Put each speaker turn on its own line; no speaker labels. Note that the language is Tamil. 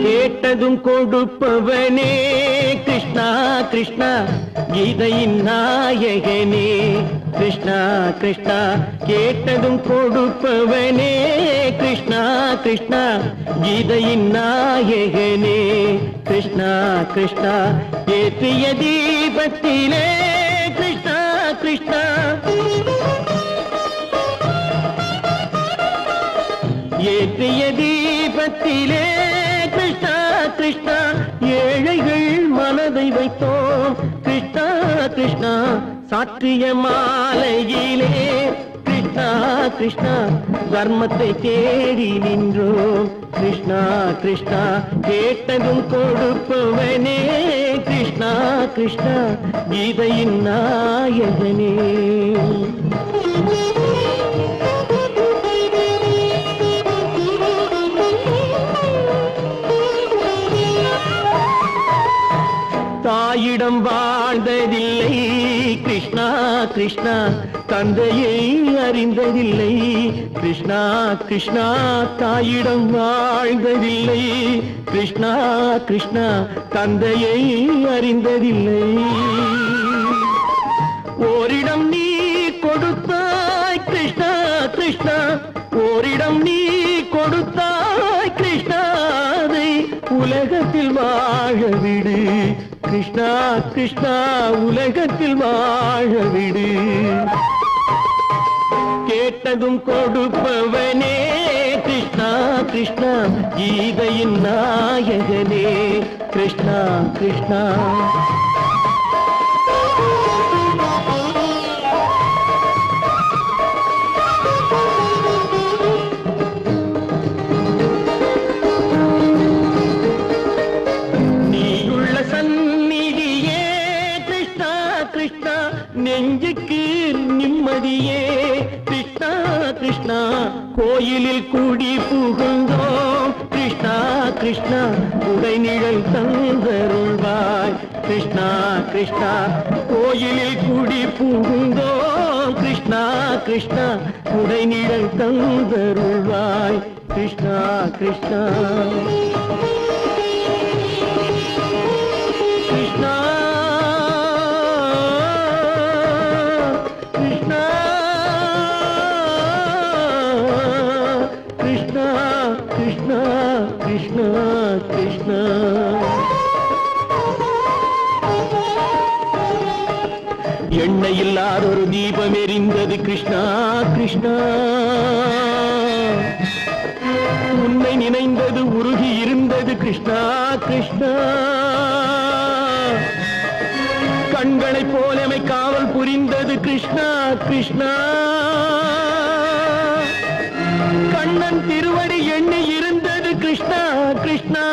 கேட்டதும் கொடுப்பவனே கிருஷ்ணா கிருஷ்ணா கீதையின் நாயகனே கிருஷ்ணா கிருஷ்ணா கேட்டதும் கொடுப்பவனே கிருஷ்ணா கிருஷ்ணா கீதையின் நாயகனே கிருஷ்ணா கிருஷ்ணா ஏற்றிய தீபத்திலே கிருஷ்ணா கிருஷ்ணா ஏற்றிய தீபத்திலே கிருஷ்ணா கிருஷ்ணா ஏழைகள் மனதை வைத்தோம் கிருஷ்ணா கிருஷ்ணா சாற்றிய மாலையிலே கிருஷ்ணா கிருஷ்ணா தர்மத்தை தேடி நின்றோம் கிருஷ்ணா கிருஷ்ணா கேட்டதும் கொடுப்பவனே கிருஷ்ணா கிருஷ்ணா கீதையின் நாயகனே தாயிடம் வாழ்ந்ததில்லை கிருஷ்ணா கிருஷ்ணா தந்தையை அறிந்ததில்லை கிருஷ்ணா கிருஷ்ணா தாயிடம் வாழ்ந்ததில்லை கிருஷ்ணா கிருஷ்ணா தந்தையை அறிந்ததில்லை ஓரிடம் நீ கொடுத்தாய் கிருஷ்ணா கிருஷ்ணா ஓரிடம் நீ கொடுத்தாய் கிருஷ்ணா அதை உலகத்தில் வாழ விடு கிருஷ்ணா கிருஷ்ணா உலகத்தில் வாழ விடு கேட்டதும் கொடுப்பவனே கிருஷ்ணா கிருஷ்ணா கீதையின் நாயகனே கிருஷ்ணா கிருஷ்ணா நெஞ்சுக்கு நிம்மதியே கிருஷ்ணா கிருஷ்ணா கோயிலில் கூடி புகுந்தோம் கிருஷ்ணா கிருஷ்ணா உடைநிழல் தந்தருள்வாய் கிருஷ்ணா கிருஷ்ணா கோயிலில் கூடி புகுந்தோம் கிருஷ்ணா கிருஷ்ணா உடைநிழல் தந்தருள்வாய் கிருஷ்ணா கிருஷ்ணா கிருஷ்ணா கிருஷ்ணா கிருஷ்ணா கிருஷ்ணா எண்ணெய் இல்லாத ஒரு தீபம் எரிந்தது கிருஷ்ணா கிருஷ்ணா உன்னை நினைந்தது உருகி இருந்தது கிருஷ்ணா கிருஷ்ணா கண்களைப் போலமை காவல் புரிந்தது கிருஷ்ணா கிருஷ்ணா கண்ணன் திருவடி எண்ணி இருந்தது கிருஷ்ணா கிருஷ்ணா